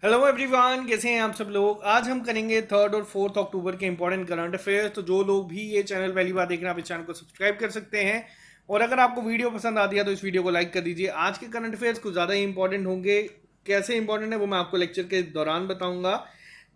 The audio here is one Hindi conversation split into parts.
हेलो एवरीवन, कैसे हैं आप सब लोग। आज हम करेंगे 3 और 4 अक्टूबर के इंपॉर्टेंट करंट अफेयर्स। तो जो लोग भी ये चैनल पहली बार देख रहे हैं, आप इस चैनल को सब्सक्राइब कर सकते हैं। और अगर आपको वीडियो पसंद आती है तो इस वीडियो को लाइक कर दीजिए। आज के करंट अफेयर्स कुछ ज़्यादा ही इंपॉर्टेंट होंगे। कैसे इंपॉर्टेंट है वो मैं आपको लेक्चर के दौरान बताऊंगा।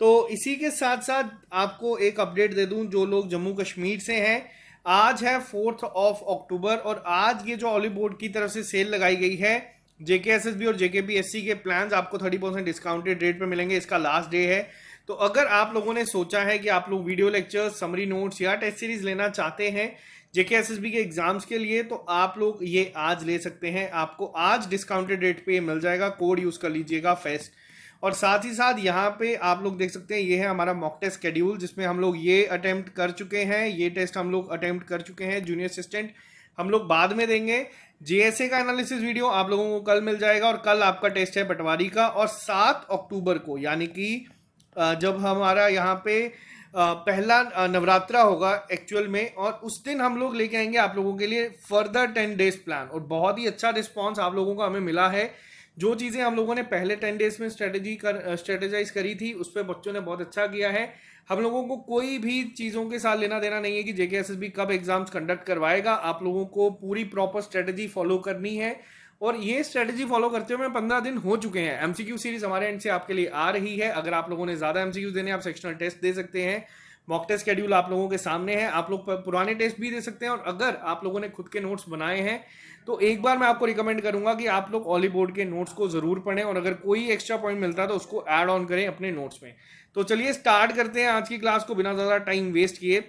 तो इसी के साथ साथ आपको एक अपडेट दे दूं, जो लोग जम्मू कश्मीर से हैं, आज है 4 अक्टूबर और आज ये जो ऑलिव बोर्ड की तरफ से सेल लगाई गई है, जेकेएसएसबी और जेकेपीएससी के प्लान्स आपको 30% डिस्काउंटेड रेट पे मिलेंगे। इसका लास्ट डे है। तो अगर आप लोगों ने सोचा है कि आप लोग वीडियो लेक्चर्स, समरी नोट्स या टेस्ट सीरीज लेना चाहते हैं जेकेएसएसबी के एग्जाम्स के लिए, तो आप लोग ये आज ले सकते हैं। आपको आज डिस्काउंटेड रेट पे मिल जाएगा। कोड यूज कर लीजिएगा फेस्ट। और साथ ही साथ यहाँ पे आप लोग देख सकते हैं, ये है हमारा मॉक टेस्ट शेड्यूल, जिसमें हम लोग ये अटेम्प्ट कर चुके हैं, ये टेस्ट हम लोग अटेम्प्ट कर चुके हैं। जूनियर असिस्टेंट हम लोग बाद में देंगे। जीएसए का एनालिसिस वीडियो आप लोगों को कल मिल जाएगा। और कल आपका टेस्ट है पटवारी का। और 7 अक्टूबर को, यानी कि जब हमारा यहाँ पे पहला नवरात्रा होगा एक्चुअल में, और उस दिन हम लोग लेके आएंगे आप लोगों के लिए फर्दर 10 डेज प्लान। और बहुत ही अच्छा रिस्पॉन्स आप लोगों को हमें मिला है। जो चीज़ें हम लोगों ने पहले 10 डेज में स्ट्रेटेजाइज करी थी, उस पर बच्चों ने बहुत अच्छा किया है। हम लोगों को कोई भी चीज़ों के साथ लेना देना नहीं है कि जेकेएसएसबी कब एग्जाम्स कंडक्ट करवाएगा। आप लोगों को पूरी प्रॉपर स्ट्रेटेजी फॉलो करनी है। और ये स्ट्रेटेजी फॉलो करते हुए 15 दिन हो चुके हैं। एमसीक्यू सीरीज हमारे एंड से आपके लिए आ रही है। अगर आप लोगों ने ज़्यादा एमसीक्यू देने, आप सेक्शनल टेस्ट दे सकते हैं। मॉक टेस्ट शेड्यूल आप लोगों के सामने है। आप लोग पुराने टेस्ट भी दे सकते हैं। और अगर आप लोगों ने खुद के नोट्स बनाए हैं तो एक बार मैं आपको रिकमेंड करूंगा कि आप लोग ऑली बोर्ड के नोट्स को जरूर पढ़ें। और अगर कोई एक्स्ट्रा पॉइंट मिलता है तो उसको ऐड ऑन करें अपने नोट्स में। तो चलिए स्टार्ट करते हैं आज की क्लास को बिना ज़्यादा टाइम वेस्ट किए।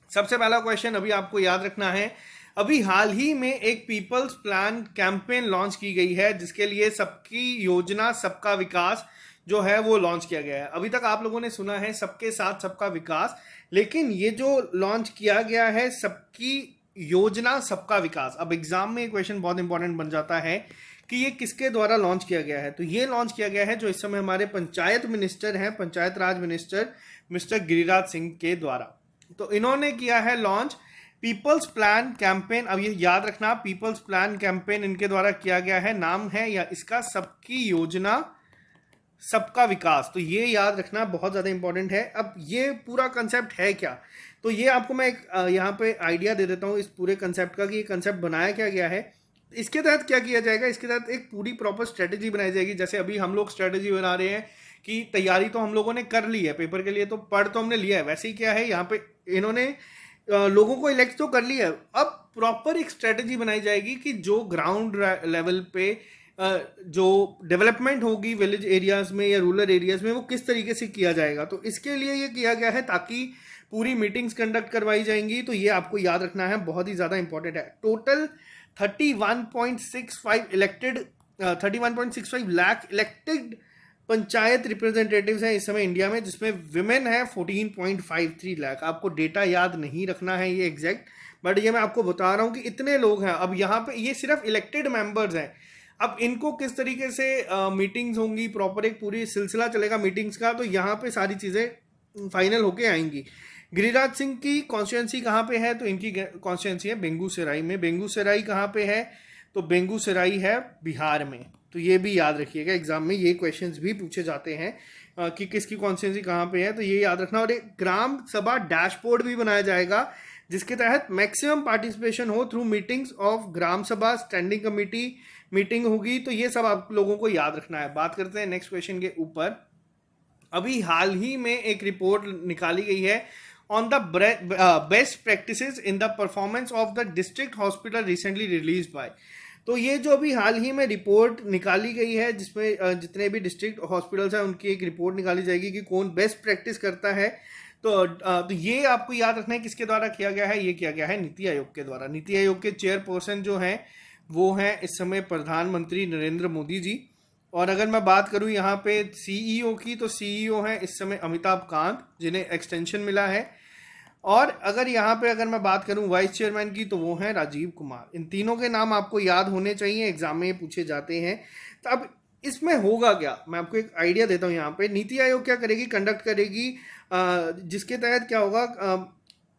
सबसे पहला क्वेश्चन अभी आपको याद रखना है। अभी हाल ही में एक पीपल्स प्लान कैंपेन लॉन्च की गई है, जिसके लिए सबकी योजना सबका विकास जो है वो लॉन्च किया गया है। अभी तक आप लोगों ने सुना है सबके साथ सबका विकास, लेकिन ये जो लॉन्च किया गया है सबकी योजना सबका विकास। अब एग्जाम में क्वेश्चन बहुत इंपॉर्टेंट बन जाता है कि ये किसके द्वारा लॉन्च किया गया है। तो ये लॉन्च किया गया है जो इस समय हमारे पंचायत मिनिस्टर हैं, पंचायत राज मिनिस्टर मिस्टर गिरिराज सिंह के द्वारा। तो इन्होंने किया है लॉन्च पीपल्स प्लान कैंपेन। अब ये याद रखना, पीपल्स प्लान कैंपेन इनके द्वारा किया गया है। नाम है या इसका सबकी योजना सबका विकास। तो ये याद रखना बहुत ज़्यादा इंपॉर्टेंट है। अब ये पूरा कंसेप्ट है क्या, तो ये आपको मैं एक यहाँ पे आइडिया दे देता हूँ इस पूरे कंसेप्ट का कि ये कंसेप्ट बनाया क्या गया है। इसके तहत क्या किया जाएगा, इसके तहत एक पूरी प्रॉपर स्ट्रेटेजी बनाई जाएगी। जैसे अभी हम लोग स्ट्रेटेजी बना रहे हैं कि तैयारी तो हम लोगों ने कर ली है पेपर के लिए, तो पढ़ तो हमने लिया है, वैसे ही क्या है यहाँ पे इन्होंने लोगों को इलेक्ट तो कर लिया है। अब प्रॉपर एक स्ट्रेटेजी बनाई जाएगी कि जो ग्राउंड लेवल पे जो डेवलपमेंट होगी विलेज एरियाज में या रूरल एरियाज में, वो किस तरीके से किया जाएगा। तो इसके लिए ये किया गया है ताकि पूरी मीटिंग्स कंडक्ट करवाई जाएंगी। तो ये आपको याद रखना है, बहुत ही ज़्यादा इंपॉर्टेंट है। Total 31.65 lakh elected panchayat representatives हैं इस समय इंडिया में, जिसमें विमेन है 14.53 लाख। आपको डेटा याद नहीं रखना है ये एग्जैक्ट, बट ये मैं आपको बता रहा हूँ कि इतने लोग हैं। अब यहाँ पे ये सिर्फ इलेक्टेड मेंबर्स हैं। अब इनको किस तरीके से मीटिंग्स होंगी, प्रॉपर एक पूरी सिलसिला चलेगा मीटिंग्स का, तो यहाँ पे सारी चीज़ें फाइनल होके आएंगी। गिरिराज सिंह की कॉन्स्टिट्यूंसी कहाँ पे है, तो इनकी कॉन्स्टिट्यूंसी है बेंगूसराई में। बेंगूसराई कहाँ पे है, तो बेंगूसराई है बिहार में। तो ये भी याद रखिएगा, एग्जाम में ये क्वेश्चंस भी पूछे जाते हैं कि किसकी कॉन्स्टिट्यूंसी कहाँ पे है, तो ये याद रखना। और एक ग्राम सभा डैशबोर्ड भी बनाया जाएगा, जिसके तहत मैक्सिमम पार्टिसिपेशन हो थ्रू मीटिंग्स ऑफ ग्राम सभा, स्टैंडिंग कमेटी मीटिंग होगी। तो ये सब आप लोगों को याद रखना है। बात करते हैं नेक्स्ट क्वेश्चन के ऊपर। अभी हाल ही में एक रिपोर्ट निकाली गई है on the best practices in the performance of the district hospital recently release by. तो ये जो अभी हाल ही में रिपोर्ट निकाली गई है, जिसमें जितने भी डिस्ट्रिक्ट हॉस्पिटल्स हैं उनकी एक रिपोर्ट निकाली जाएगी कि कौन बेस्ट प्रैक्टिस करता है। तो ये आपको याद रखना है किसके द्वारा किया गया है। ये किया गया है नीति आयोग के द्वारा। नीति आयोग के चेयरपर्सन जो हैं वो हैं इस समय प्रधानमंत्री नरेंद्र मोदी जी। और अगर मैं बात करूं यहाँ पे सीईओ की, तो सीईओ हैं इस समय अमिताभ कांत, जिन्हें एक्सटेंशन मिला है। और अगर यहाँ पे अगर मैं बात करूं वाइस चेयरमैन की, तो वो हैं राजीव कुमार। इन तीनों के नाम आपको याद होने चाहिए, एग्जाम में पूछे जाते हैं। तो अब इसमें होगा क्या, मैं आपको एक आइडिया देता हूँ। यहाँ पे नीति आयोग क्या करेगी, कंडक्ट करेगी, जिसके तहत क्या होगा,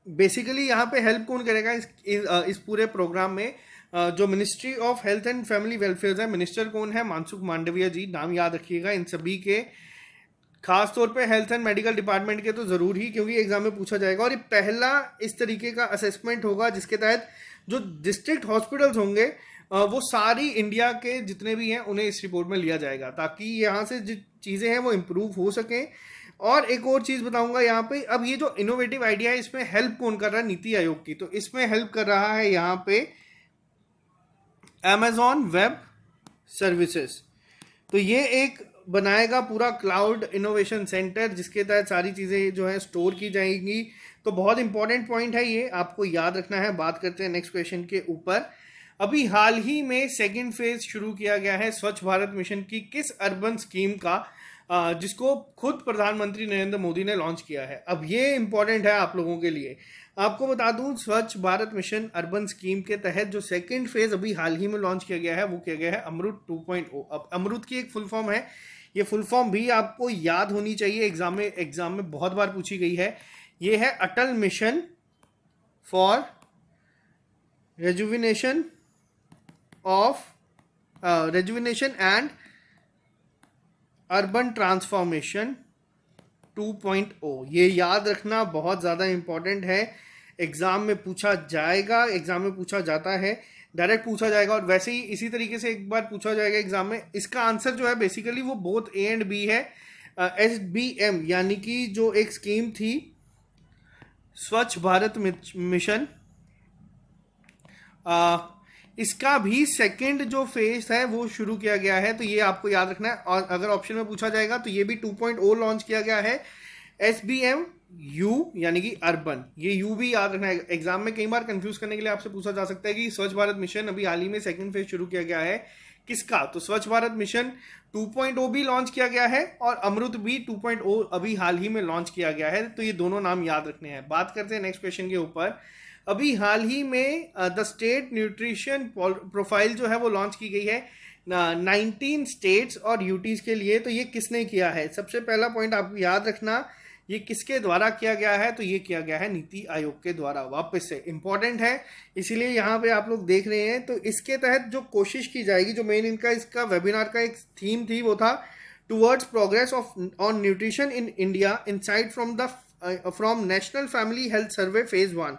बेसिकली यहाँ पे हेल्प कौन करेगा इस पूरे प्रोग्राम में, जो ministry of health and family welfare है, मिनिस्टर कौन है? मनसुख मांडविया जी, नाम याद रखिएगा इन सभी के, खास तौर पे हेल्थ एंड मेडिकल डिपार्टमेंट के तो ज़रूर ही, क्योंकि एग्जाम में पूछा जाएगा। और ये पहला इस तरीके का असेसमेंट होगा जिसके तहत जो डिस्ट्रिक्ट हॉस्पिटल्स होंगे वो सारी इंडिया के जितने भी हैं उन्हें इस रिपोर्ट में लिया जाएगा, ताकि यहाँ से जो चीज़ें हैं वो इम्प्रूव हो सकें। और एक और चीज़ बताऊंगा यहाँ पे, अब ये जो इनोवेटिव आइडिया है इसमें हेल्प कौन कर रहा है? नीति आयोग की। तो इसमें हेल्प कर रहा है यहाँ पे Amazon वेब सर्विसेज। तो ये एक बनाएगा पूरा क्लाउड इनोवेशन सेंटर, जिसके तहत सारी चीज़ें जो है स्टोर की जाएंगी। तो बहुत इंपॉर्टेंट पॉइंट है, ये आपको याद रखना है। बात करते हैं नेक्स्ट क्वेश्चन के ऊपर। अभी हाल ही में सेकंड फेज शुरू किया गया है स्वच्छ भारत मिशन की किस अर्बन स्कीम का, जिसको खुद प्रधानमंत्री नरेंद्र मोदी ने लॉन्च किया है। अब ये इंपॉर्टेंट है आप लोगों के लिए। आपको बता दूं, स्वच्छ भारत मिशन अर्बन स्कीम के तहत जो सेकंड फेज अभी हाल ही में लॉन्च किया गया है वो किया गया है अमृत 2.0। अब अमृत की एक फुल फॉर्म है, ये फुल फॉर्म भी आपको याद होनी चाहिए, एग्जाम में बहुत बार पूछी गई है। ये है Atal mission for rejuvenation and urban transformation 2.0। ये याद रखना बहुत ज़्यादा इंपॉर्टेंट है। एग्ज़ाम में पूछा जाएगा, एग्ज़ाम में पूछा जाता है, डायरेक्ट पूछा जाएगा। और वैसे ही इसी तरीके से एक बार पूछा जाएगा एग्ज़ाम में। इसका आंसर जो है बेसिकली वो बोथ ए एंड बी है। SBM यानी कि जो एक स्कीम थी स्वच्छ भारत मिशन, इसका भी सेकंड जो फेज है वो शुरू किया गया है। तो ये आपको याद रखना है। और अगर ऑप्शन में पूछा जाएगा तो ये भी 2.0 लॉन्च किया गया है। SBM U यानी कि अर्बन, ये U भी याद रखना है। एग्जाम में कई बार कंफ्यूज करने के लिए आपसे पूछा जा सकता है कि स्वच्छ भारत मिशन अभी हाल ही में सेकंड फेज शुरू किया गया है, किसका? तो स्वच्छ भारत मिशन 2.0 भी लॉन्च किया गया है और अमृत भी 2.0 अभी हाल ही में लॉन्च किया गया है। तो ये दोनों नाम याद रखने हैं। बात करते हैं नेक्स्ट क्वेश्चन के ऊपर। अभी हाल ही में द स्टेट न्यूट्रिशन प्रोफाइल जो है वो लॉन्च की गई है 19 स्टेट्स और यूटीज के लिए। तो ये किसने किया है? सबसे पहला पॉइंट आपको याद रखना, ये किसके द्वारा किया गया है? तो ये किया गया है नीति आयोग के द्वारा। वापस से इंपॉर्टेंट है, इसीलिए यहाँ पे आप लोग देख रहे हैं। तो इसके तहत जो कोशिश की जाएगी, जो मेन इसका वेबिनार का एक थीम थी वो था towards progress on nutrition in India insight from national family health survey phase 1।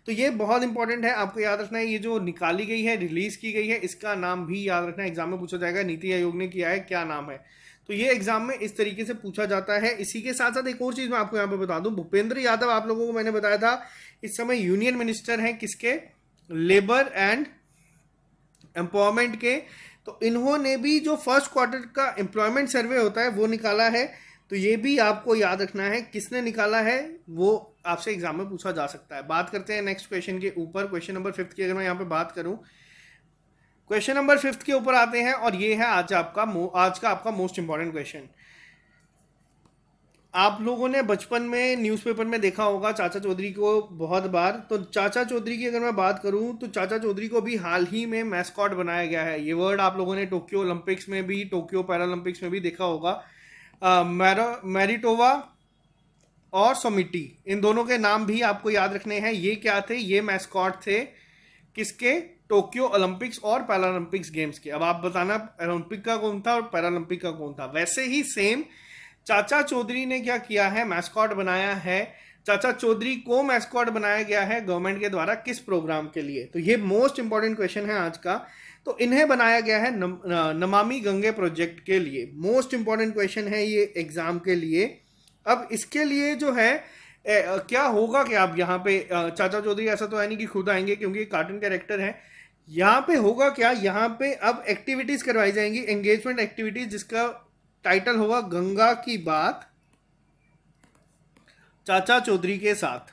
तो ये बहुत इंपॉर्टेंट है, आपको याद रखना है। ये जो निकाली गई है, रिलीज की गई है, इसका नाम भी याद रखना है। एग्जाम में पूछा जाएगा नीति आयोग ने किया है, क्या नाम है? तो ये एग्जाम में इस तरीके से पूछा जाता है। इसी के साथ साथ एक और चीज मैं आपको यहाँ पे बता दूं, भूपेंद्र यादव आप लोगों को मैंने बताया था इस समय यूनियन मिनिस्टर हैं किसके? लेबर एंड एम्पावरमेंट के। तो इन्होंने भी जो फर्स्ट क्वार्टर का एम्प्लॉयमेंट सर्वे होता है वो निकाला है। तो ये भी आपको याद रखना है, किसने निकाला है वो आपसे एग्जाम में पूछा जा सकता है। बात करते हैं नेक्स्ट क्वेश्चन के ऊपर। क्वेश्चन नंबर 5 की अगर मैं यहाँ पे बात करूं, क्वेश्चन नंबर 5 के ऊपर आते हैं और ये है आज का आपका मोस्ट इंपॉर्टेंट क्वेश्चन। आप लोगों ने बचपन में न्यूज़पेपर में देखा होगा चाचा चौधरी को बहुत बार। तो चाचा चौधरी की अगर मैं बात करूं तो चाचा चौधरी को भी हाल ही में मैस्कॉट बनाया गया है। ये वर्ड आप लोगों ने टोक्यो ओलंपिक्स में भी, टोक्यो पैरालंपिक्स में भी देखा होगा। मैरिटोवा और सोमिटी, इन दोनों के नाम भी आपको याद रखने हैं। ये क्या थे? ये मैस्कॉट थे किसके? टोक्यो ओलंपिक्स और पैरालंपिक्स गेम्स के। अब आप बताना ओलंपिक का कौन था और पैरालंपिक का कौन था। वैसे ही सेम चाचा चौधरी ने क्या किया है? मैस्कॉट बनाया है। चाचा चौधरी को मैस्कॉट बनाया गया है गवर्नमेंट के द्वारा, किस प्रोग्राम के लिए? तो ये मोस्ट इंपॉर्टेंट क्वेश्चन है आज का। तो इन्हें बनाया गया है नमामि गंगे प्रोजेक्ट के लिए। मोस्ट इंपॉर्टेंट क्वेश्चन है ये एग्जाम के लिए। अब इसके लिए जो है क्या होगा कि आप यहाँ पे चाचा चौधरी ऐसा तो है नहीं कि खुद आएंगे, क्योंकि कार्टून कैरेक्टर है। यहाँ पे होगा क्या? यहाँ पे अब एक्टिविटीज करवाई जाएंगी, एंगेजमेंट एक्टिविटीज, जिसका टाइटल होगा गंगा की बात चाचा चौधरी के साथ।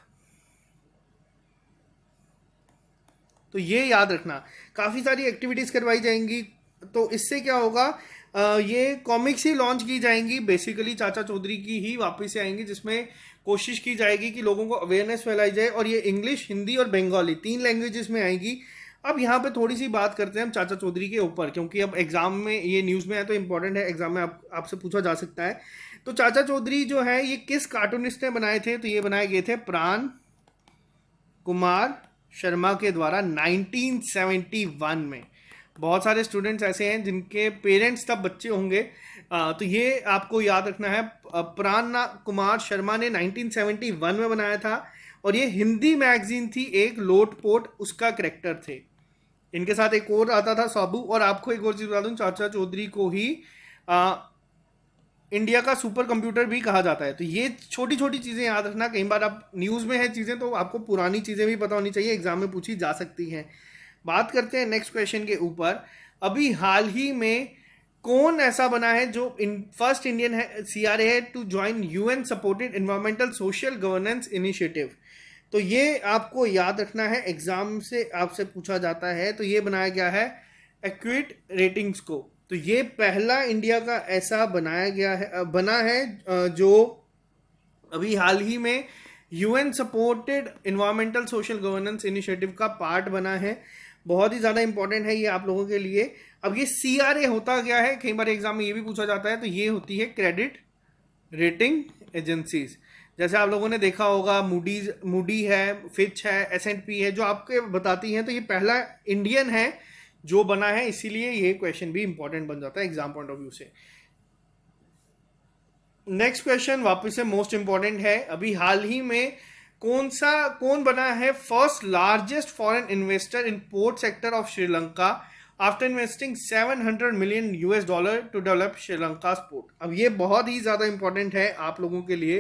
तो ये याद रखना, काफ़ी सारी एक्टिविटीज़ करवाई जाएंगी। तो इससे क्या होगा, ये कॉमिक्स ही लॉन्च की जाएंगी, बेसिकली चाचा चौधरी की ही वापस से आएंगी, जिसमें कोशिश की जाएगी कि लोगों को अवेयरनेस फैलाई जाए। और ये इंग्लिश, हिंदी और बंगाली 3 लैंग्वेजेस में आएगी। अब यहाँ पे थोड़ी सी बात करते हैं हम चाचा चौधरी के ऊपर, क्योंकि अब एग्जाम में ये न्यूज़ में है तो इंपॉर्टेंट है, एग्जाम में आपसे पूछा जा सकता है। तो चाचा चौधरी जो है ये किस कार्टूनिस्ट ने बनाए थे? तो ये बनाए गए थे प्राण कुमार शर्मा के द्वारा 1971 में। बहुत सारे स्टूडेंट्स ऐसे हैं जिनके पेरेंट्स तब बच्चे होंगे, तो ये आपको याद रखना है। प्राण कुमार शर्मा ने 1971 में बनाया था और ये हिंदी मैगजीन थी एक, लोटपोट, उसका करेक्टर थे। इनके साथ एक और आता था साबू। और आपको एक और चीज बता दूं, चाचा चौधरी को ही इंडिया का सुपर कंप्यूटर भी कहा जाता है। तो ये छोटी छोटी चीजें याद रखना। कई बार आप न्यूज में है चीजें, तो आपको पुरानी चीजें भी पता होनी चाहिए, एग्जाम में पूछी जा सकती हैं। बात करते हैं नेक्स्ट क्वेश्चन के ऊपर। अभी हाल ही में कौन ऐसा बना है जो फर्स्ट इंडियन है CRA है to join UN supported environmental social governance initiative. तो ये आपको याद रखना है, एग्जाम से आपसे पूछा जाता है। तो ये बनाया गया है एक्विट रेटिंग्स को। तो ये पहला इंडिया का ऐसा बना है जो अभी हाल ही में UN supported environmental social governance initiative का पार्ट बना है। बहुत ही ज़्यादा इंपॉर्टेंट है ये आप लोगों के लिए। अब ये CRA होता क्या है, कई बार एग्जाम में ये भी पूछा जाता है। तो ये होती है क्रेडिट रेटिंग एजेंसीज। जैसे आप लोगों ने देखा होगा मूडी है, फिच है, S&P है, जो आपके बताती हैं। तो ये पहला इंडियन है जो बना है, इसीलिए ये क्वेश्चन भी इंपॉर्टेंट बन जाता है एग्जाम पॉइंट ऑफ व्यू से। नेक्स्ट क्वेश्चन वापस से मोस्ट इंपॉर्टेंट है। अभी हाल ही में कौन बना है first largest foreign investor in port sector of Sri Lanka after investing $700 million to develop Sri Lanka port. अब ये बहुत ही ज़्यादा इंपॉर्टेंट है आप लोगों के लिए,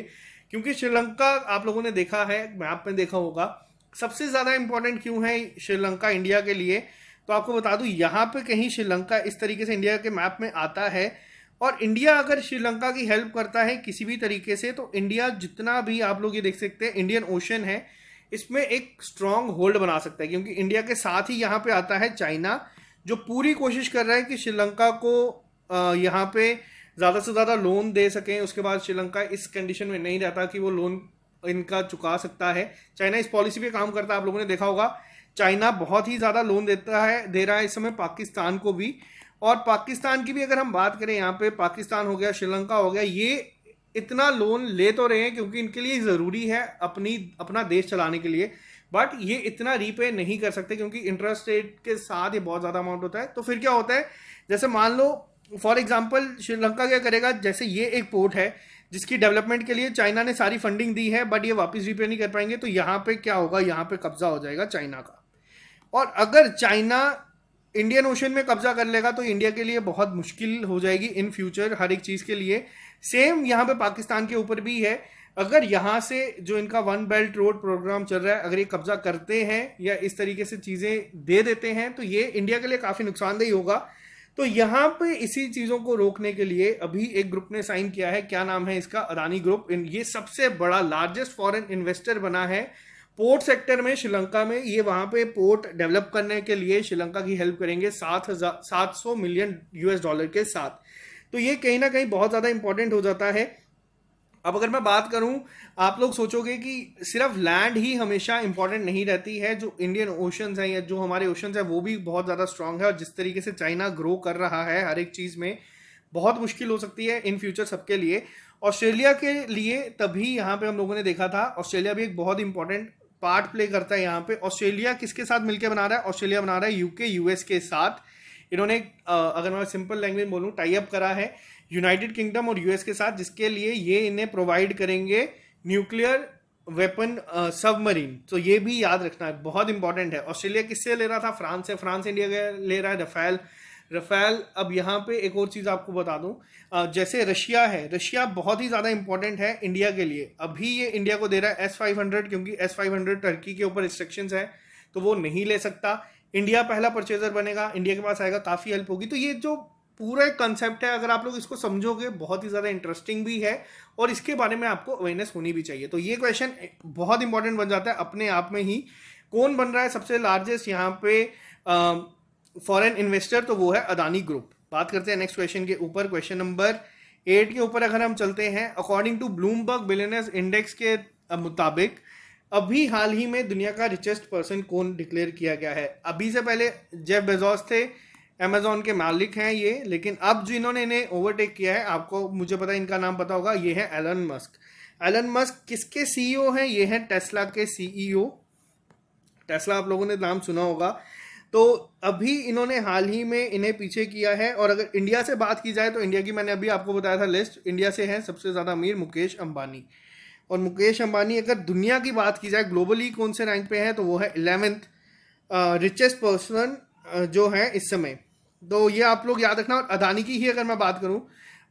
क्योंकि श्रीलंका आप लोगों ने देखा है, मैप में देखा होगा, सबसे ज़्यादा इंपॉर्टेंट क्यों है श्रीलंका इंडिया के लिए। तो आपको बता दूं, यहाँ पे कहीं श्रीलंका इस तरीके से इंडिया के मैप में आता है, और इंडिया अगर श्रीलंका की हेल्प करता है किसी भी तरीके से, तो इंडिया जितना भी आप लोग ये देख सकते हैं इंडियन ओशन है, इसमें एक स्ट्रांग होल्ड बना सकता है। क्योंकि इंडिया के साथ ही यहाँ पे आता है चाइना, जो पूरी कोशिश कर रहा है कि श्रीलंका को यहाँ पे ज़्यादा से ज़्यादा लोन दे सकें। उसके बाद श्रीलंका इस कंडीशन में नहीं रहता कि वो लोन इनका चुका सकता है। चाइना इस पॉलिसी पे काम करता है, आप लोगों ने देखा होगा। चाइना बहुत ही ज़्यादा लोन दे रहा है इस समय पाकिस्तान को भी। और पाकिस्तान की भी अगर हम बात करें, यहाँ पे पाकिस्तान हो गया, श्रीलंका हो गया, ये इतना लोन ले तो रहे हैं क्योंकि इनके लिए ज़रूरी है अपना देश चलाने के लिए, बट ये इतना रीपे नहीं कर सकते क्योंकि इंटरेस्ट रेट के साथ ये बहुत ज़्यादा अमाउंट होता है। तो फिर क्या होता है, जैसे मान लो फॉर एग्जाम्पल श्रीलंका क्या करेगा, जैसे ये एक पोर्ट है जिसकी डेवलपमेंट के लिए चाइना ने सारी फंडिंग दी है, बट ये वापस रीपे नहीं कर पाएंगे। तो यहाँ पे क्या होगा, यहाँ पे कब्जा हो जाएगा चाइना का। और अगर चाइना इंडियन ओशन में कब्जा कर लेगा तो इंडिया के लिए बहुत मुश्किल हो जाएगी इन फ्यूचर हर एक चीज़ के लिए। सेम यहाँ पे पाकिस्तान के ऊपर भी है। अगर यहाँ से जो इनका वन बेल्ट रोड प्रोग्राम चल रहा है, अगर ये कब्जा करते हैं या इस तरीके से चीज़ें दे देते हैं, तो ये इंडिया के लिए काफ़ी नुकसानदेही होगा। तो यहाँ पे इसी चीज़ों को रोकने के लिए अभी एक ग्रुप ने साइन किया है, क्या नाम है इसका, अदानी ग्रुप। ये सबसे बड़ा लार्जेस्ट फॉरेन इन्वेस्टर बना है पोर्ट सेक्टर में श्रीलंका में। ये वहाँ पे पोर्ट डेवलप करने के लिए श्रीलंका की हेल्प करेंगे $700 मिलियन के साथ। तो ये कहीं ना कहीं बहुत ज़्यादा इंपॉर्टेंट हो जाता है। अब अगर मैं बात करूं, आप लोग सोचोगे कि सिर्फ लैंड ही हमेशा इंपॉर्टेंट नहीं रहती है, जो इंडियन ओशंस हैं या जो हमारे ओशंस हैं वो भी बहुत ज़्यादा स्ट्रांग है। और जिस तरीके से चाइना ग्रो कर रहा है हर एक चीज़ में, बहुत मुश्किल हो सकती है इन फ्यूचर सबके लिए। ऑस्ट्रेलिया के लिए तभी यहाँ पे हम लोगों ने देखा था, ऑस्ट्रेलिया भी एक बहुत इंपॉर्टेंट पार्ट प्ले करता है यहाँ पे। ऑस्ट्रेलिया किसके साथ मिलकर बना रहा है, ऑस्ट्रेलिया बना रहा है UK US के साथ। इन्होंने अगर मैं सिंपल लैंग्वेज बोलूँ, टाई अप करा है यूनाइटेड किंगडम और US के साथ, जिसके लिए ये इन्हें प्रोवाइड करेंगे न्यूक्लियर वेपन सबमरीन। तो ये भी याद रखना है, बहुत इंपॉर्टेंट है। ऑस्ट्रेलिया किससे ले रहा था, फ्रांस से। फ्रांस इंडिया ले रहा है रफेल। अब यहाँ पे एक और चीज़ आपको बता दूं, जैसे रशिया है, रशिया बहुत ही ज़्यादा इंपॉर्टेंट है इंडिया के लिए। अभी ये इंडिया को दे रहा है S-500, क्योंकि S-500 टर्की के ऊपर रिस्ट्रिक्शंस है, तो वो नहीं ले सकता। इंडिया पहला परचेजर बनेगा, इंडिया के पास आएगा, काफ़ी हेल्प होगी। तो ये जो पूरा एक कंसेप्ट है, अगर आप लोग इसको समझोगे, बहुत ही ज़्यादा इंटरेस्टिंग भी है और इसके बारे में आपको अवेयरनेस होनी भी चाहिए। तो ये क्वेश्चन बहुत इंपॉर्टेंट बन जाता है अपने आप में ही। कौन बन रहा है सबसे लार्जेस्ट यहाँ पे फॉरेन इन्वेस्टर, तो वो है अदानी ग्रुप। बात करते हैं नेक्स्ट क्वेश्चन के ऊपर, क्वेश्चन नंबर 8 के ऊपर अगर हम चलते हैं। According to Bloomberg billionaires index के मुताबिक अभी हाल ही में दुनिया का रिचेस्ट पर्सन कौन डिक्लेयर किया गया है। अभी से पहले जेफ बेजोस थे, अमेजॉन के मालिक हैं ये, लेकिन अब जिन्होंने इन्हें ओवरटेक किया है, आपको मुझे पता है इनका नाम पता होगा, ये है एलन मस्क। एलन मस्क किसके CEO हैं, ये हैं टेस्ला के CEO। टेस्ला आप लोगों ने नाम सुना होगा। तो अभी इन्होंने हाल ही में इन्हें पीछे किया है। और अगर इंडिया से बात की जाए तो इंडिया की मैंने अभी आपको बताया था लिस्ट, इंडिया से है सबसे ज़्यादा अमीर मुकेश अंबानी। और मुकेश अंबानी अगर दुनिया की बात की जाए ग्लोबली कौन से रैंक पे है तो वो है 11th रिचेस्ट पर्सन जो है इस समय। तो ये आप लोग याद रखना। और अदानी की ही अगर मैं बात करूं,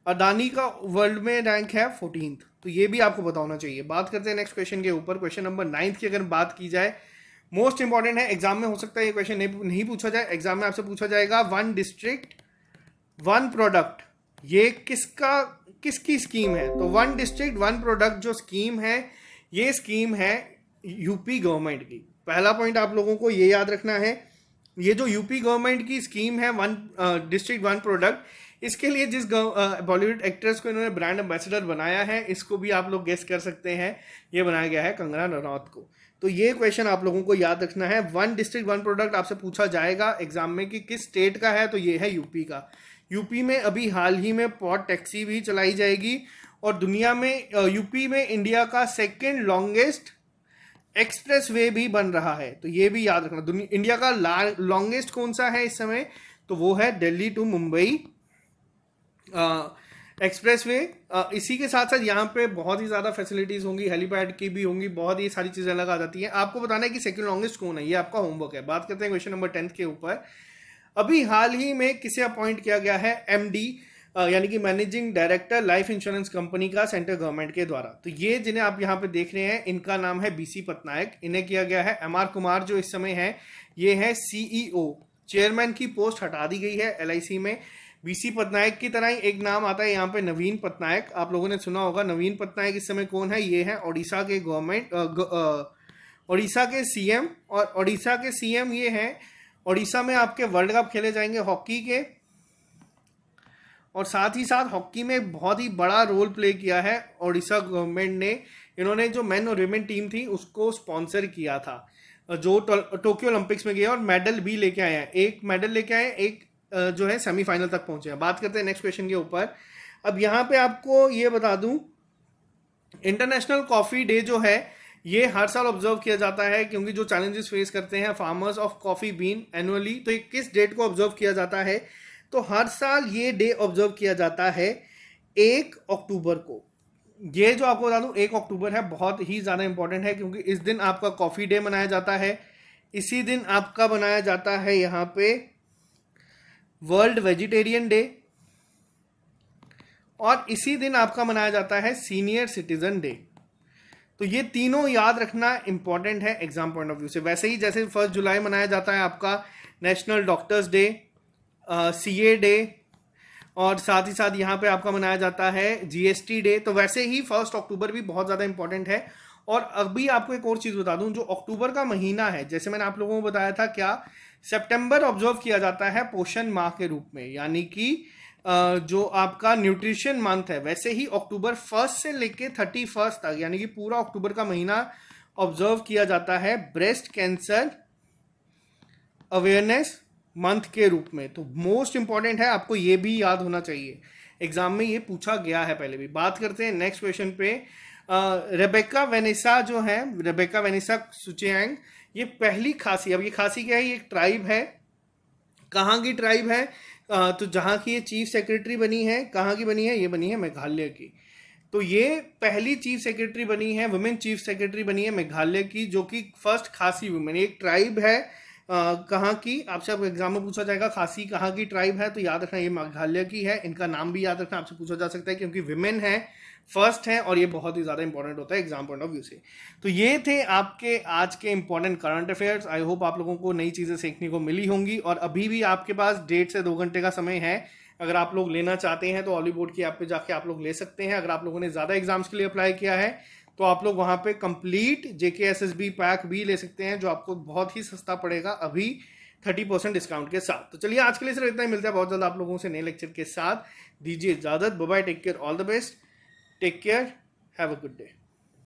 अदानी का वर्ल्ड में रैंक है 14th, तो ये भी आपको पता होना चाहिए। बात करते हैं नेक्स्ट क्वेश्चन के ऊपर। क्वेश्चन नंबर 9 की अगर बात की जाए, मोस्ट इंपॉर्टेंट है, एग्जाम में हो सकता है ये क्वेश्चन नहीं पूछा जाए। एग्जाम में आपसे पूछा जाएगा 1 डिस्ट्रिक्ट 1 प्रोडक्ट, ये किसकी स्कीम है। तो 1 डिस्ट्रिक्ट 1 प्रोडक्ट जो स्कीम है, ये स्कीम है यूपी गवर्नमेंट की। पहला पॉइंट आप लोगों को ये याद रखना है, ये जो यूपी गवर्नमेंट की स्कीम है 1 डिस्ट्रिक्ट 1 प्रोडक्ट, इसके लिए जिस बॉलीवुड एक्ट्रेस को इन्होंने ब्रांड एम्बेसडर बनाया है, इसको भी आप लोग गेस कर सकते हैं, ये बनाया गया है कंगना रनौत को। तो ये क्वेश्चन आप लोगों को याद रखना है। 1 डिस्ट्रिक्ट 1 प्रोडक्ट आपसे पूछा जाएगा एग्जाम में कि किस स्टेट का है, तो ये है यूपी का। यूपी में अभी हाल ही में पॉड टैक्सी भी चलाई जाएगी। और दुनिया में यूपी में इंडिया का 2nd लॉन्गेस्ट एक्सप्रेस वे भी बन रहा है, तो ये भी याद रखना। इंडिया का लॉन्गेस्ट कौन सा है इस समय, तो वो है Delhi to Mumbai expressway. इसी के साथ साथ यहाँ पे बहुत ही ज़्यादा फैसिलिटीज़ होंगी, हेलीपैड की भी होंगी, बहुत ही सारी चीज़ें अलग आ जाती हैं। आपको बताना है कि 2nd लॉन्गेस्ट कौन है, ये आपका होमवर्क है। बात करते हैं क्वेश्चन नंबर 10 के ऊपर। अभी हाल ही में किसे अपॉइंट किया गया है MD यानी कि managing director life insurance company का सेंट्रल गवर्नमेंट के द्वारा। तो ये जिन्हें आप यहाँ पे देख रहे हैं, इनका नाम है BC पटनायक। इन्हें किया गया है। MR कुमार जो इस समय है, ये है CEO, चेयरमैन की पोस्ट हटा दी गई है LIC में। BC पटनायक की तरह ही एक नाम आता है यहाँ पे नवीन पटनायक, आप लोगों ने सुना होगा। नवीन पटनायक इस समय कौन है, ये है ओडिशा के ओडिशा के CM। और ओडिशा के CM ये हैं, ओडिशा में आपके वर्ल्ड कप खेले जाएंगे हॉकी के, और साथ ही साथ हॉकी में बहुत ही बड़ा रोल प्ले किया है ओडिशा गवर्नमेंट ने। इन्होंने जो मेन और विमेन टीम थी उसको स्पॉन्सर किया था, जो टोक्यो ओलंपिक्स में गया और मेडल भी लेके आए हैं। एक मेडल लेके आए, एक जो है सेमीफाइनल तक पहुंचे हैं। बात करते हैं नेक्स्ट क्वेश्चन के ऊपर। अब यहाँ पे आपको ये बता दूं, इंटरनेशनल कॉफ़ी डे जो है ये हर साल ऑब्जर्व किया जाता है, क्योंकि जो चैलेंजेस फेस करते हैं farmers of coffee been annually. तो ये किस डेट को ऑब्जर्व किया जाता है, तो हर साल ये डे ऑब्जर्व किया जाता है 1 अक्टूबर को। ये जो आपको बता दूं 1 अक्टूबर है, बहुत ही ज़्यादा इंपॉर्टेंट है, क्योंकि इस दिन आपका कॉफ़ी डे मनाया जाता है। इसी दिन आपका बनाया जाता है यहाँ पे वर्ल्ड वेजिटेरियन डे, और इसी दिन आपका मनाया जाता है सीनियर सिटीजन डे। तो ये तीनों याद रखना इंपॉर्टेंट है एग्जाम पॉइंट ऑफ व्यू से। वैसे ही जैसे 1 जुलाई मनाया जाता है आपका national doctors day, CA day, और साथ ही साथ यहाँ पे आपका मनाया जाता है GST डे, तो वैसे ही 1 अक्टूबर भी बहुत ज़्यादा इंपॉर्टेंट है। और अभी आपको एक और चीज़ बता दूं, जो अक्टूबर का महीना है, जैसे मैंने आप लोगों को बताया था, क्या सितंबर ऑब्जर्व किया जाता है पोषण माह के रूप में, यानी कि जो आपका न्यूट्रिशन मंथ है, वैसे ही अक्टूबर 1 से लेके 31 तक, यानी कि पूरा अक्टूबर का महीना ऑब्जर्व किया जाता है ब्रेस्ट कैंसर अवेयरनेस मंथ के रूप में। तो मोस्ट इंपॉर्टेंट है, आपको ये भी याद होना चाहिए, एग्जाम में ये पूछा गया है पहले भी। बात करते हैं नेक्स्ट क्वेश्चन पे। रेबेका वेनेसा जो है, रेबेका वेनेसा सुचेंग, ये पहली खासी, अब ये खासी क्या है, ये एक ट्राइब है। कहाँ की ट्राइब है, तो जहाँ की ये चीफ सेक्रेटरी बनी है, कहाँ की बनी है, ये बनी है मेघालय की। तो ये पहली चीफ सेक्रेटरी बनी है, वुमेन चीफ सेक्रेटरी बनी है मेघालय की, जो कि फर्स्ट खासी वुमेन। एक ट्राइब है कहाँ की, आपसे अब एग्जाम में पूछा जाएगा खासी कहाँ की ट्राइब है, तो याद रखना ये मेघालय की है। इनका नाम भी याद रखना, आपसे पूछा जा सकता है, क्योंकि विमेन है, फर्स्ट है, और ये बहुत ही ज़्यादा इंपॉर्टेंट होता है एग्जाम पॉइंट ऑफ व्यू से। तो ये थे आपके आज के important current affairs. I hope आप लोगों को नई चीज़ें सीखने को मिली होंगी। और अभी भी आपके पास 1.5 से 2 घंटे का समय है, अगर आप लोग लेना चाहते हैं तो ऑली बोर्ड की ऐप पे जाके आप लोग ले सकते हैं। अगर आप लोगों ने ज़्यादा एग्जाम्स के लिए अप्लाई किया है तो आप लोग वहाँ पे कंप्लीट JKSSB पैक भी ले सकते हैं, जो आपको बहुत ही सस्ता पड़ेगा अभी 30% डिस्काउंट के साथ। तो चलिए आज के लिए सिर्फ इतना ही, मिलता है बहुत जल्द आप लोगों से नए लेक्चर के साथ। दीजिए इजाजत, bye bye, take care, all the best, take care, have a good day.